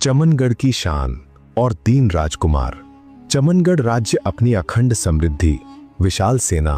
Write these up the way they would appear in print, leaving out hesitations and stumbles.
चमनगढ़ की शान और 3 राजकुमार। चमनगढ़ राज्य अपनी अखंड समृद्धि, विशाल सेना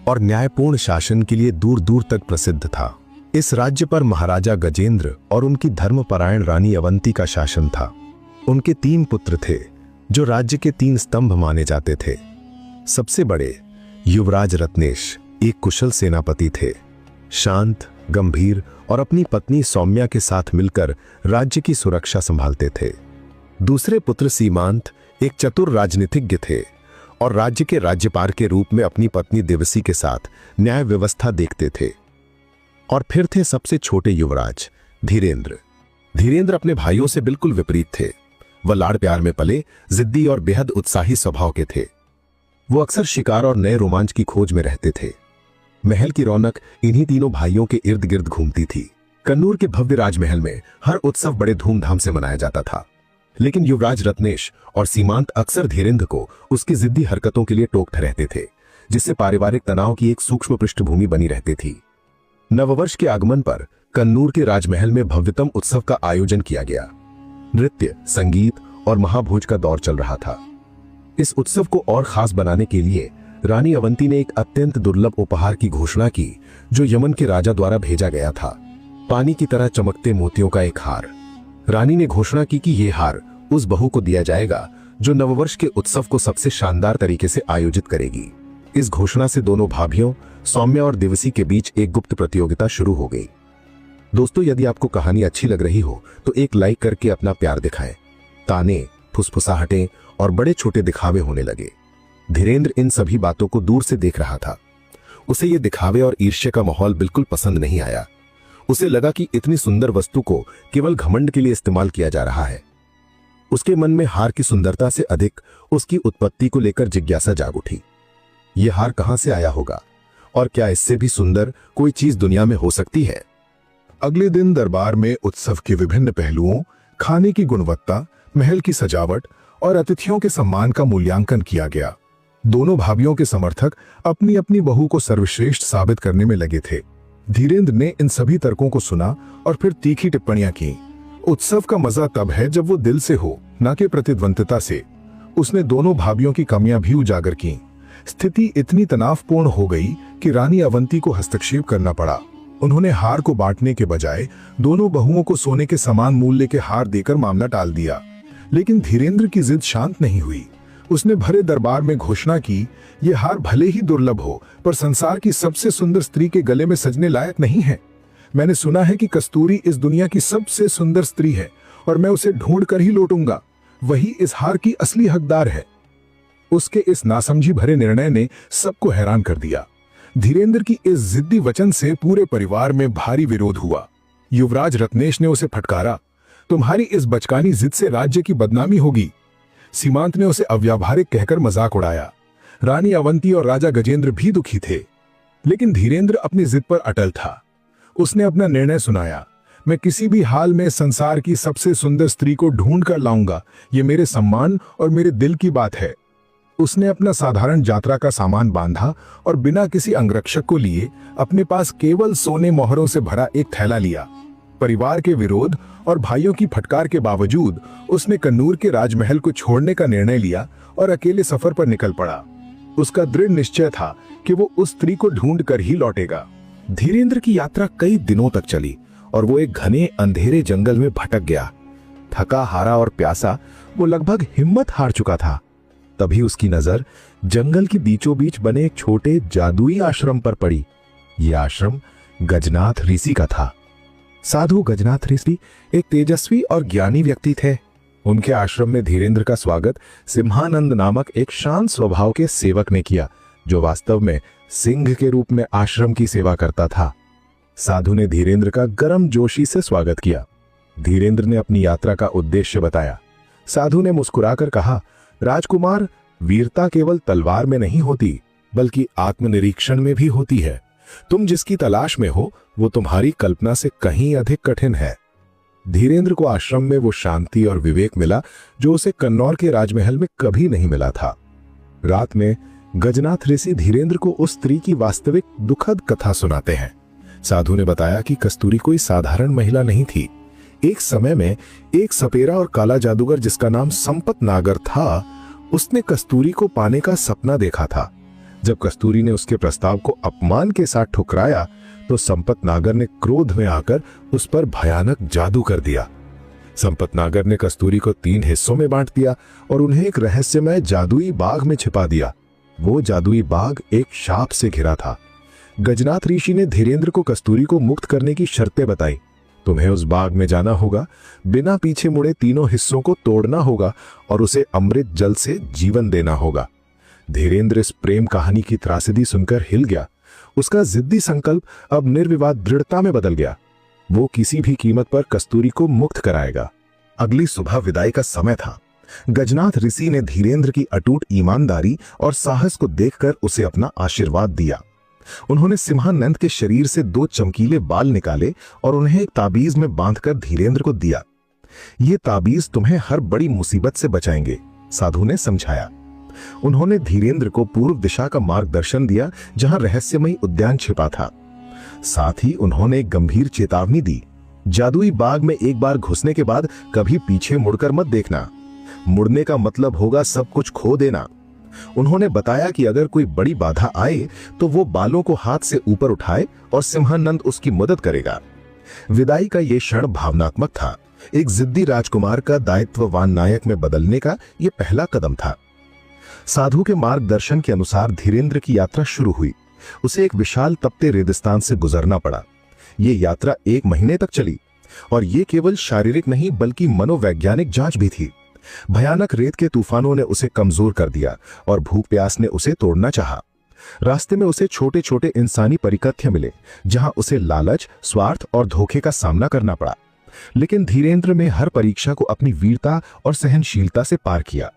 और न्यायपूर्ण शासन के लिए दूर दूर तक प्रसिद्ध था। इस राज्य पर महाराजा गजेंद्र और उनकी धर्मपरायण रानी अवंती का शासन था। उनके 3 पुत्र थे जो राज्य के 3 स्तंभ माने जाते थे। सबसे बड़े युवराज रत्नेश एक कुशल सेनापति थे। शांत, गंभीर और अपनी पत्नी सौम्या के साथ मिलकर राज्य की सुरक्षा संभालते थे। दूसरे पुत्र सीमांत एक चतुर राजनीतिज्ञ थे और राज्य के राज्यपाल के रूप में अपनी पत्नी देवसी के साथ न्याय व्यवस्था देखते थे। और फिर थे सबसे छोटे युवराज धीरेंद्र। धीरेंद्र अपने भाइयों से बिल्कुल विपरीत थे। वह लाड़ प्यार में पले, जिद्दी और बेहद उत्साही स्वभाव के थे। वो अक्सर शिकार और नए रोमांच की खोज में रहते थे। महल की रौनक इन्हीं तीनों भाइयों के इर्द गिर्द घूमती थी। कन्नूर के भव्य राजमहल में हर उत्सव बड़े धूमधाम से मनाया जाता था, लेकिन युवराज रत्नेश और सीमांत अक्सर धीरेंद्र को उसकी जिद्दी हरकतों के लिए टोकते रहते थे, जिससे पारिवारिक तनाव की एक सूक्ष्म पृष्ठभूमि बनी रहती थी। नववर्ष के आगमन पर कन्नूर के राजमहल में भव्यतम उत्सव का आयोजन किया गया। नृत्य, संगीत और महाभोज का दौर चल रहा था। इस उत्सव को और खास बनाने के लिए रानी अवंती ने एक अत्यंत दुर्लभ उपहार की घोषणा की, जो यमन के राजा द्वारा भेजा गया था। पानी की तरह चमकते मोतियों का एक हार। रानी ने घोषणा की कि यह हार उस बहू को दिया जाएगा जो नववर्ष के उत्सव को सबसे शानदार तरीके से आयोजित करेगी। इस घोषणा से दोनों भाभियों सौम्या और देवसी के बीच एक गुप्त प्रतियोगिता शुरू हो गई। दोस्तों, यदि आपको कहानी अच्छी लग रही हो तो एक लाइक करके अपना प्यार दिखाएं। ताने, फुसफुसाहटें और बड़े छोटे दिखावे होने लगे। धीरेंद्र इन सभी बातों को दूर से देख रहा था। उसे ये दिखावे और ईर्ष्या का माहौल बिल्कुल पसंद नहीं आया। उसे लगा कि इतनी सुंदर वस्तु को केवल घमंड के लिए इस्तेमाल किया जा रहा है। उसके मन में हार की सुंदरता से अधिक उसकी उत्पत्ति को लेकर जिज्ञासा जाग उठी। यह हार कहां से आया होगा और क्या इससे भी सुंदर कोई चीज दुनिया में हो सकती है? अगले दिन दरबार में उत्सव के विभिन्न पहलुओं, खाने की गुणवत्ता, महल की सजावट और अतिथियों के सम्मान का मूल्यांकन किया गया। दोनों भाभियों के समर्थक अपनी अपनी बहू को सर्वश्रेष्ठ साबित करने में लगे थे। धीरेंद्र ने इन सभी तर्कों को सुना और फिर तीखी टिप्पणियां की। उत्सव का मजा तब है जब वो दिल से हो, न कि प्रतिद्वंदिता से। उसने दोनों भाभियों की कमियां भी उजागर की। स्थिति इतनी तनावपूर्ण हो गई कि रानी अवंती को हस्तक्षेप करना पड़ा। उन्होंने हार को बांटने के बजाय दोनों बहुओं को सोने के समान मूल्य के हार देकर मामला टाल दिया। लेकिन धीरेंद्र की जिद शांत नहीं हुई। उसने भरे दरबार में घोषणा की, यह हार भले ही दुर्लभ हो, पर संसार की सबसे सुंदर स्त्री के गले में सजने लायक नहीं है। मैंने सुना है कि कस्तूरी इस दुनिया की सबसे सुंदर स्त्री है और मैं उसे ढूंढ कर ही लौटूंगा। वही इस हार की असली हकदार है। उसके इस नासमझी भरे निर्णय ने सबको हैरान कर दिया। धीरेंद्र की इस जिद्दी वचन से पूरे परिवार में भारी विरोध हुआ। युवराज रत्नेश ने उसे फटकारा, तुम्हारी इस बचकानी जिद से राज्य की बदनामी होगी। सीमांत ने उसे अव्यावहारिक कहकर मजाक उड़ाया। रानी अवंती और राजा गजेंद्र भी दुखी थे, लेकिन धीरेंद्र अपनी जिद पर अटल था। उसने अपना निर्णय सुनाया, मैं किसी भी हाल में संसार की सबसे सुंदर स्त्री को ढूंढ कर लाऊंगा। ये मेरे सम्मान और मेरे दिल की बात है। उसने अपना साधारण यात्रा का सामान बांधा और बिना किसी अंगरक्षक को लिए अपने पास केवल सोने मोहरों से भरा एक थैला लिया। परिवार के विरोध और भाइयों की फटकार के बावजूद उसने कन्नूर के राजमहल को छोड़ने का निर्णय लिया और अकेले सफर पर निकल पड़ा। उसका दृढ़ निश्चय था कि वो उस स्त्री को ढूंढ कर ही लौटेगा। धीरेंद्र की यात्रा कई दिनों तक चली और वो एक घने अंधेरे जंगल में भटक गया। थका हारा और प्यासा वो लगभग हिम्मत हार चुका था। तभी उसकी नजर जंगल के बीचों बीच बने एक छोटे जादुई आश्रम पर पड़ी। यह आश्रम गजनाथ ऋषि का था। साधु गजनाथ ऋषि एक तेजस्वी और ज्ञानी व्यक्ति थे। उनके आश्रम में धीरेंद्र का स्वागत सिम्हानंद नामक एक शांत स्वभाव के सेवक ने किया, जो वास्तव में सिंह के रूप में आश्रम की सेवा करता था। साधु ने धीरेंद्र का गर्म जोशी से स्वागत किया। धीरेंद्र ने अपनी यात्रा का उद्देश्य बताया। साधु ने मुस्कुराकर कहा, राजकुमार, वीरता केवल तलवार में नहीं होती, बल्कि आत्मनिरीक्षण में भी होती है। तुम जिसकी तलाश में हो वो तुम्हारी कल्पना से कहीं अधिक कठिन है। धीरेंद्र को आश्रम में वो शांति और विवेक मिला जो उसे कन्नौर के राजमहल में कभी नहीं मिला था। रात में गजनाथ ऋषि धीरेंद्र को उस स्त्री की वास्तविक दुखद कथा सुनाते हैं। साधु ने बताया कि कस्तूरी कोई साधारण महिला नहीं थी। एक समय में एक सपेरा और काला जादूगर जिसका नाम संपत नागर था, उसने कस्तूरी को पाने का सपना देखा था। जब कस्तूरी ने उसके प्रस्ताव को अपमान के साथ ठुकराया तो संपत नागर ने क्रोध में आकर उस पर भयानक जादू कर दिया। संपत नागर ने कस्तूरी को 3 हिस्सों में बांट दिया और उन्हें एक रहस्यमय जादुई बाग में छिपा दिया। वो जादुई बाग एक शाप से घिरा था। गजनाथ ऋषि ने धीरेंद्र को कस्तूरी को मुक्त करने की शर्तें बताई। तुम्हें उस बाग में जाना होगा, बिना पीछे मुड़े तीनों हिस्सों को तोड़ना होगा और उसे अमृत जल से जीवन देना होगा। धीरेंद्र इस प्रेम कहानी की त्रासदी सुनकर हिल गया। उसका जिद्दी संकल्प अब निर्विवाद दृढ़ता में बदल गया। वो किसी भी कीमत पर कस्तूरी को मुक्त कराएगा। अगली सुबह विदाई का समय था। गजनाथ ऋषि ने धीरेंद्र की अटूट ईमानदारी और साहस को देखकर उसे अपना आशीर्वाद दिया। उन्होंने सिंहानंद के शरीर से 2 चमकीले बाल निकाले और उन्हें एक ताबीज में बांधकर धीरेंद्र को दिया। ये ताबीज तुम्हें हर बड़ी मुसीबत से बचाएंगे, साधु ने समझाया। उन्होंने धीरेंद्र को पूर्व दिशा का मार्गदर्शन दिया जहां रहस्यमयी उद्यान छिपा था। साथ ही उन्होंने एक गंभीर चेतावनी दी, जादुई बाग में एक बार घुसने के बाद कभी पीछे मुड़कर मत देखना। मुड़ने का मतलब होगा सब कुछ खो देना। उन्होंने बताया कि अगर कोई बड़ी बाधा आए तो वो बालों को हाथ से ऊपर उठाए और सिंहानंद उसकी मदद करेगा। विदाई का ये क्षण भावनात्मक था। एक जिद्दी राजकुमार का दायित्ववान नायक में बदलने का ये पहला कदम था। साधु के मार्गदर्शन के अनुसार धीरेंद्र की यात्रा शुरू हुई। उसे एक विशाल तपते रेगिस्तान से गुजरना पड़ा। ये यात्रा 1 महीने तक चली और ये केवल शारीरिक नहीं बल्कि मनोवैज्ञानिक जांच भी थी। भयानक रेत के तूफानों ने उसे कमजोर कर दिया और भूख प्यास ने उसे तोड़ना चाहा। रास्ते में उसे छोटे छोटे इंसानी परिकथ्य मिले जहां उसे लालच, स्वार्थ और धोखे का सामना करना पड़ा। लेकिन धीरेंद्र ने हर परीक्षा को अपनी वीरता और सहनशीलता से पार किया।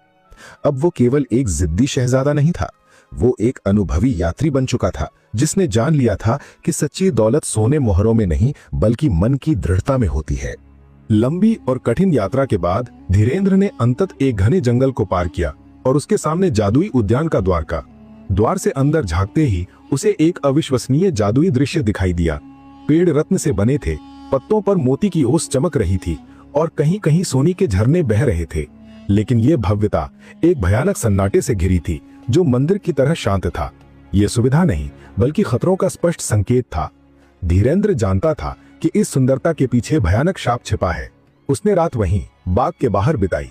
अब वो केवल एक जिद्दी शहजादा नहीं था, वो एक अनुभवी यात्री बन चुका था जिसने जान लिया था कि सच्ची दौलत सोने मोहरों में नहीं बल्कि मन की दृढ़ता में होती है। लंबी और कठिन यात्रा के बाद धीरेंद्र ने अंततः एक घने जंगल को पार किया और उसके सामने जादुई उद्यान का द्वार से अंदर झांकते ही उसे एक अविश्वसनीय जादुई दृश्य दिखाई दिया। पेड़ रत्न से बने थे, पत्तों पर मोती की ओस चमक रही थी और कहीं कहीं सोने के झरने बह रहे थे। लेकिन यह भव्यता एक भयानक सन्नाटे से घिरी थी जो मंदिर की तरह शांत था। यह सुविधा नहीं बल्कि खतरों का स्पष्ट संकेत था। धीरेंद्र जानता था कि इस सुंदरता के पीछे भयानक शाप छिपा है। उसने रात वहीं बाग के बाहर बिताई।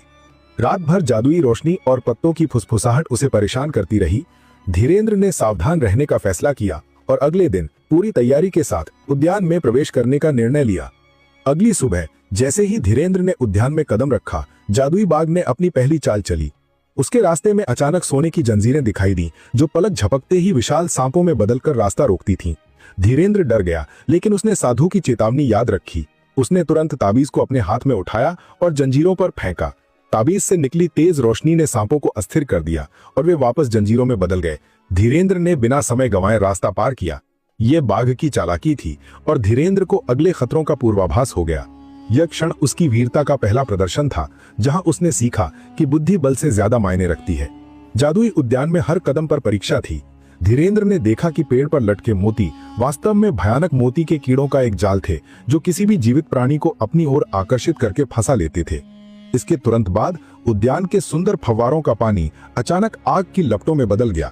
रात भर जादुई रोशनी और पत्तों की फुसफुसाहट उसे परेशान करती रही। धीरेंद्र ने सावधान रहने का फैसला किया और अगले दिन पूरी तैयारी के साथ उद्यान में प्रवेश करने का निर्णय लिया। अगली सुबह जैसे ही धीरेंद्र ने उद्यान में कदम रखा, जादुई बाग ने अपनी पहली चाल चली। उसके रास्ते में अचानक सोने की जंजीरें दिखाई दी जो पलक झपकते ही विशाल सांपों में बदलकर रास्ता रोकती थीं। धीरेंद्र डर गया, लेकिन उसने साधु की चेतावनी याद रखी। उसने तुरंत ताबीज को अपने हाथ में उठाया और जंजीरों पर फेंका। ताबीज से निकली तेज रोशनी ने सांपों को अस्थिर कर दिया और वे वापस जंजीरों में बदल गए। धीरेंद्र ने बिना समय गंवाए रास्ता पार किया। यह बाघ की चालाकी थी और धीरेंद्र को अगले खतरों का पूर्वाभास हो गया। यह क्षण उसकी वीरता का पहला प्रदर्शन था जहां उसने सीखा कि बुद्धि बल से ज्यादा मायने रखती है। जादुई उद्यान में हर कदम पर परीक्षा थी। धीरेंद्र ने देखा कि पेड़ पर लटके मोती वास्तव में भयानक मोती के कीड़ों का एक जाल थे जो किसी भी जीवित प्राणी को अपनी ओर आकर्षित करके फंसा लेते थे। इसके तुरंत बाद उद्यान के सुंदर फव्वारों का पानी अचानक आग की लपटों में बदल गया।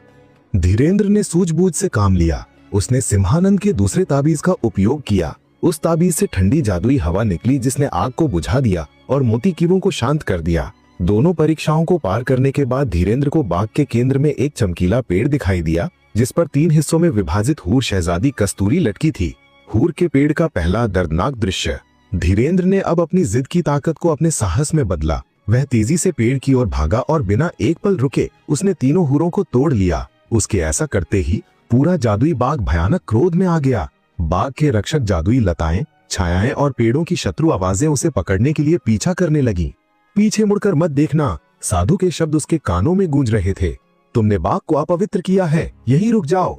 धीरेंद्र ने सूझबूझ से काम लिया। उसने सिंहानंद के दूसरे ताबीज का उपयोग किया। उस ताबीज से ठंडी जादुई हवा निकली जिसने आग को बुझा दिया और मोती कीड़ों को शांत कर दिया। दोनों परीक्षाओं को पार करने के बाद धीरेंद्र को बाग के केंद्र में एक चमकीला पेड़ दिखाई दिया जिस पर 3 हिस्सों में विभाजित हूर शहजादी कस्तूरी लटकी थी। हूर के पेड़ का पहला दर्दनाक दृश्य। धीरेंद्र ने अब अपनी जिद की ताकत को अपने साहस में बदला। वह तेजी से पेड़ की ओर भागा और बिना एक पल रुके उसने तीनों हूरों को तोड़ लिया। उसके ऐसा करते ही पूरा जादुई बाग भयानक क्रोध में आ गया। बाग के रक्षक जादुई लताएं, छायाएं और पेड़ों की शत्रु आवाजें उसे पकड़ने के लिए पीछा करने लगी। पीछे मुड़कर मत देखना, साधु के शब्द उसके कानों में गूंज रहे थे। तुमने बाग को अपवित्र किया है, यहीं रुक जाओ।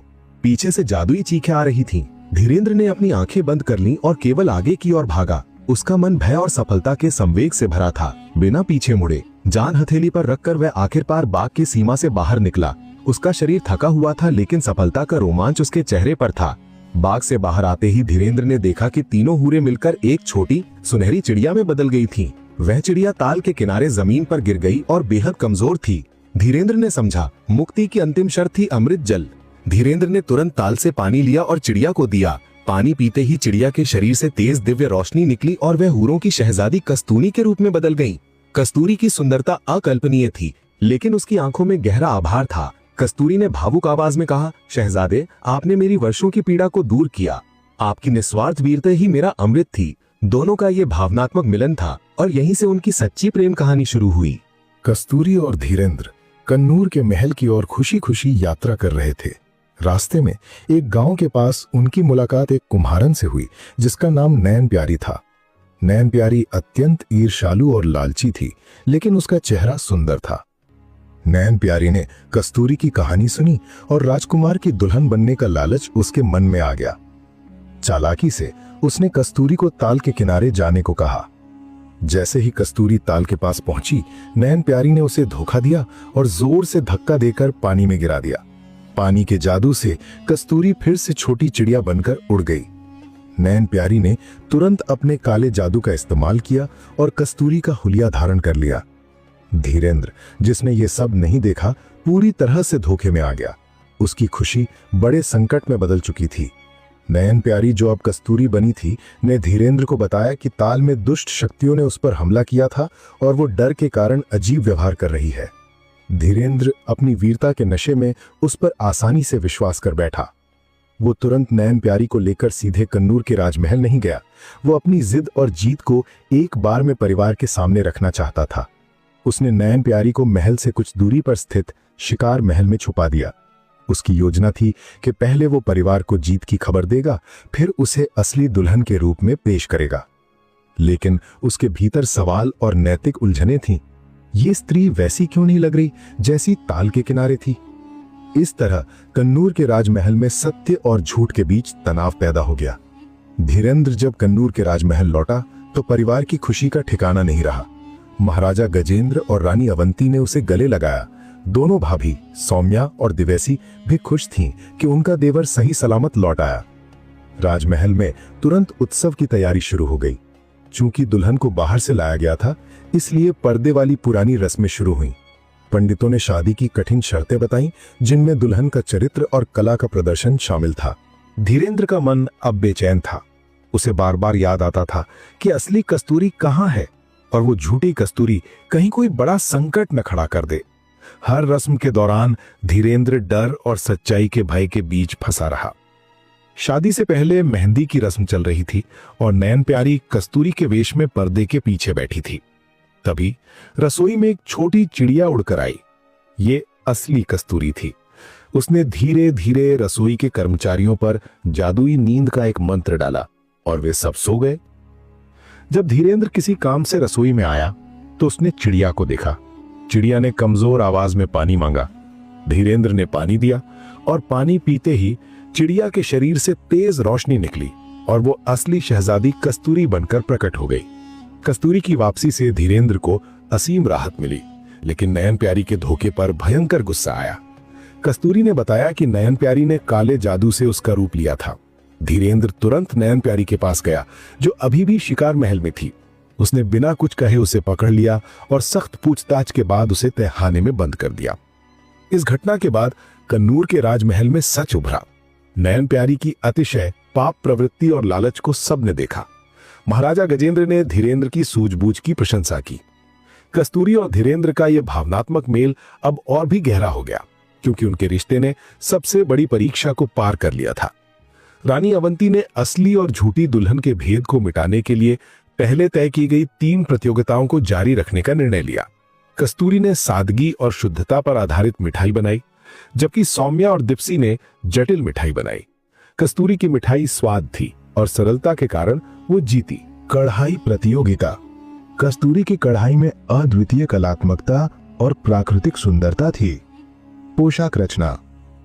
पीछे से जादुई चीखें आ रही थीं। धीरेंद्र ने अपनी आंखें बंद कर लीं और केवल आगे की ओर भागा। उसका मन भय और सफलता के संवेग से भरा था। बिना पीछे मुड़े जान हथेली पर रखकर वह आखिरकार बाग की सीमा से बाहर निकला। उसका शरीर थका हुआ था लेकिन सफलता का रोमांच उसके चेहरे पर था। बाग से बाहर आते ही धीरेंद्र ने देखा कि तीनों हूरें मिलकर एक छोटी सुनहरी चिड़िया में बदल गई थीं। वह चिड़िया ताल के किनारे जमीन पर गिर गई और बेहद कमजोर थी। धीरेंद्र ने समझा मुक्ति की अंतिम शर्त थी अमृत जल। धीरेंद्र ने तुरंत ताल से पानी लिया और चिड़िया को दिया। पानी पीते ही चिड़िया के शरीर से तेज दिव्य रोशनी निकली और वह हूरों की शहजादी कस्तूरी के रूप में बदल गई। कस्तूरी की सुंदरता अकल्पनीय थी, लेकिन उसकी आंखों में गहरा आभार था। कस्तूरी ने भावुक आवाज में कहा, शहजादे, आपने मेरी वर्षों की पीड़ा को दूर किया। आपकी निस्वार्थ वीरता ही मेरा अमृत थी। दोनों का ये भावनात्मक मिलन था और यहीं से उनकी सच्ची प्रेम कहानी शुरू हुई। कस्तूरी और धीरेंद्र कन्नूर के महल की ओर खुशी खुशी यात्रा कर रहे थे। रास्ते में एक गांव के पास उनकी मुलाकात एक कुम्हारन से हुई जिसका नाम नैन प्यारी था। नैन प्यारी अत्यंत ईर्ष्यालु और लालची थी, लेकिन उसका चेहरा सुंदर था। नैन प्यारी ने कस्तूरी की कहानी सुनी और राजकुमार की दुल्हन बनने का लालच उसके मन में आ गया। चालाकी से उसने कस्तूरी को ताल के किनारे जाने को कहा। जैसे ही कस्तूरी ताल के पास पहुंची, नैन प्यारी ने उसे धोखा दिया और जोर से धक्का देकर पानी में गिरा दिया। पानी के जादू से कस्तूरी फिर से छोटी चिड़िया बनकर उड़ गई। नैन प्यारी ने तुरंत अपने काले जादू का इस्तेमाल किया और कस्तूरी का हुलिया धारण कर लिया। धीरेंद्र, जिसने ये सब नहीं देखा, पूरी तरह से धोखे में आ गया। उसकी खुशी बड़े संकट में बदल चुकी थी। नैन प्यारी, जो अब कस्तूरी बनी थी, ने धीरेंद्र को बताया कि ताल में दुष्ट शक्तियों ने उस पर हमला किया था और वो डर के कारण अजीब व्यवहार कर रही है। धीरेंद्र अपनी वीरता के नशे में उस पर आसानी से विश्वास कर बैठा। वो तुरंत नैन प्यारी को लेकर सीधे कन्नूर के राजमहल नहीं गया। वो अपनी जिद और जीत को एक बार में परिवार के सामने रखना चाहता था। उसने नैन प्यारी को महल से कुछ दूरी पर स्थित शिकार महल में छुपा दिया। उसकी योजना थी कि पहले वो परिवार को जीत की खबर देगा, फिर उसे असली दुल्हन के रूप में पेश करेगा। लेकिन उसके भीतर सवाल और नैतिक उलझनें थीं। ये स्त्री वैसी क्यों नहीं लग रही जैसी ताल के किनारे थी? इस तरह कन्नूर के राजमहल में सत्य और झूठ के बीच तनाव पैदा हो गया। धीरेंद्र जब कन्नूर के राजमहल लौटा तो परिवार की खुशी का ठिकाना नहीं रहा। महाराजा गजेंद्र और रानी अवंती ने उसे गले लगाया। दोनों भाभी सौम्या और दिवैसी भी खुश थीं कि उनका देवर सही सलामत लौट आया। राजमहल में तुरंत उत्सव की तैयारी शुरू हो गई। चूंकि दुल्हन को बाहर से लाया गया था, इसलिए पर्दे वाली पुरानी रस्में शुरू हुईं। पंडितों ने शादी की कठिन शर्तें बताईं, जिनमें दुल्हन का चरित्र और कला का प्रदर्शन शामिल था। धीरेंद्र का मन अब बेचैन था। उसे बार बार याद आता था कि असली कस्तूरी कहाँ है और वो झूठी कस्तूरी कहीं कोई बड़ा संकट न खड़ा कर दे। हर रस्म के दौरान धीरेंद्र डर और सच्चाई के भय के बीच फंसा रहा। शादी से पहले मेहंदी की रस्म चल रही थी और नैन प्यारी कस्तूरी के वेश में पर्दे के पीछे बैठी थी। तभी रसोई में एक छोटी चिड़िया उड़कर आई। ये असली कस्तूरी थी। उसने धीरे धीरे रसोई के कर्मचारियों पर जादुई नींद का एक मंत्र डाला और वे सब सो गए। जब धीरेंद्र किसी काम से रसोई में आया तो उसने चिड़िया को देखा। चिड़िया ने कमजोर आवाज में पानी मांगा। धीरेंद्र ने पानी दिया और पानी पीते ही चिड़िया के शरीर से तेज रोशनी निकली और वो असली शहजादी कस्तूरी बनकर प्रकट हो गई। कस्तूरी की वापसी से धीरेंद्र को असीम राहत मिली, लेकिन नयन प्यारी के धोखे पर भयंकर गुस्सा आया। कस्तूरी ने बताया कि नयन प्यारी ने काले जादू से उसका रूप लिया था। धीरेंद्र तुरंत नयन प्यारी के पास गया, जो अभी भी शिकार महल में थी। उसने बिना कुछ कहे उसे पकड़ लिया और सख्त पूछताछ के बाद उसे तहखाने में बंद कर दिया। इस घटना के बाद कन्नूर के राजमहल में सच उभरा। नयन प्यारी की अतिशय पाप प्रवृत्ति और लालच को सबने देखा। महाराजा गजेंद्र ने धीरेंद्र की सूझबूझ की प्रशंसा की। कस्तूरी और धीरेंद्र का यह भावनात्मक मेल अब और भी गहरा हो गया, क्योंकि उनके रिश्ते ने सबसे बड़ी परीक्षा को पार कर लिया था। रानी अवंती ने असली और झूठी दुल्हन के भेद को मिटाने के लिए पहले तय की गई 3 प्रतियोगिताओं को जारी रखने का निर्णय लिया। कस्तूरी ने सादगी और शुद्धता पर आधारित मिठाई बनाई, जबकि सौम्या और दिप्सी ने जटिल मिठाई बनाई। कस्तूरी की मिठाई स्वाद थी और सरलता के कारण वो जीती। कढ़ाई प्रतियोगिता। कस्तूरी की कढ़ाई में अद्वितीय कलात्मकता और प्राकृतिक सुंदरता थी। पोशाक रचना।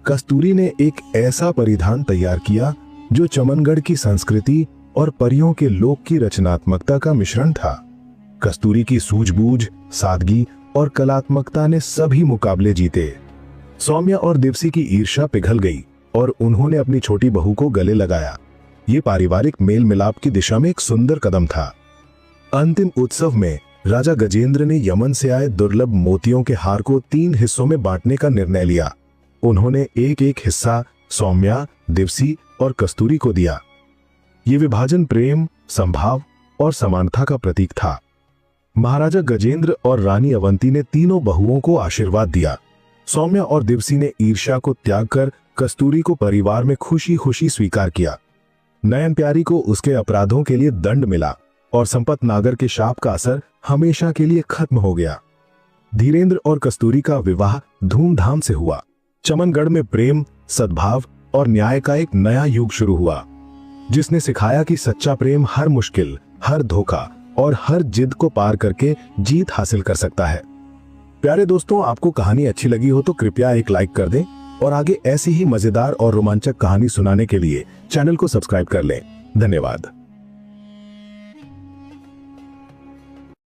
कस्तूरी ने एक ऐसा परिधान तैयार किया जो चमनगढ़ की संस्कृति और परियों के लोक की रचनात्मकता का मिश्रण था। कस्तूरी की सूझबूझ, सादगी और कलात्मकता ने सभी मुकाबले जीते। सौम्या और दिवसी की ईर्ष्या पिघल गई और उन्होंने अपनी छोटी बहू को गले लगाया। ये पारिवारिक मेल मिलाप की दिशा में एक सुंदर कदम था। अंतिम उत्सव में राजा गजेंद्र ने यमन से आए दुर्लभ मोतियों के हार को 3 हिस्सों में बांटने का निर्णय लिया। उन्होंने एक एक हिस्सा सौम्या, दिवसी और कस्तूरी को दिया। ये विभाजन प्रेम, संभाव और समानता का प्रतीक था। महाराजा गजेंद्र और रानी अवंती ने तीनों बहुओं को आशीर्वाद दिया। सौम्या और दिवसी ने ईर्ष्या को त्याग कर कस्तूरी को परिवार में खुशी खुशी स्वीकार किया। नयन प्यारी को उसके अपराधों के लिए दंड मिला और संपत नागर के शाप का असर हमेशा के लिए खत्म हो गया। धीरेन्द्र और कस्तूरी का विवाह धूमधाम से हुआ। चमनगढ़ में प्रेम, सद्भाव और न्याय का एक नया युग शुरू हुआ, जिसने सिखाया कि सच्चा प्रेम हर मुश्किल, हर धोखा और हर जिद को पार करके जीत हासिल कर सकता है। प्यारे दोस्तों, आपको कहानी अच्छी लगी हो तो कृपया एक लाइक कर दें और आगे ऐसी ही मजेदार और रोमांचक कहानी सुनाने के लिए चैनल को सब्सक्राइब कर लें। धन्यवाद।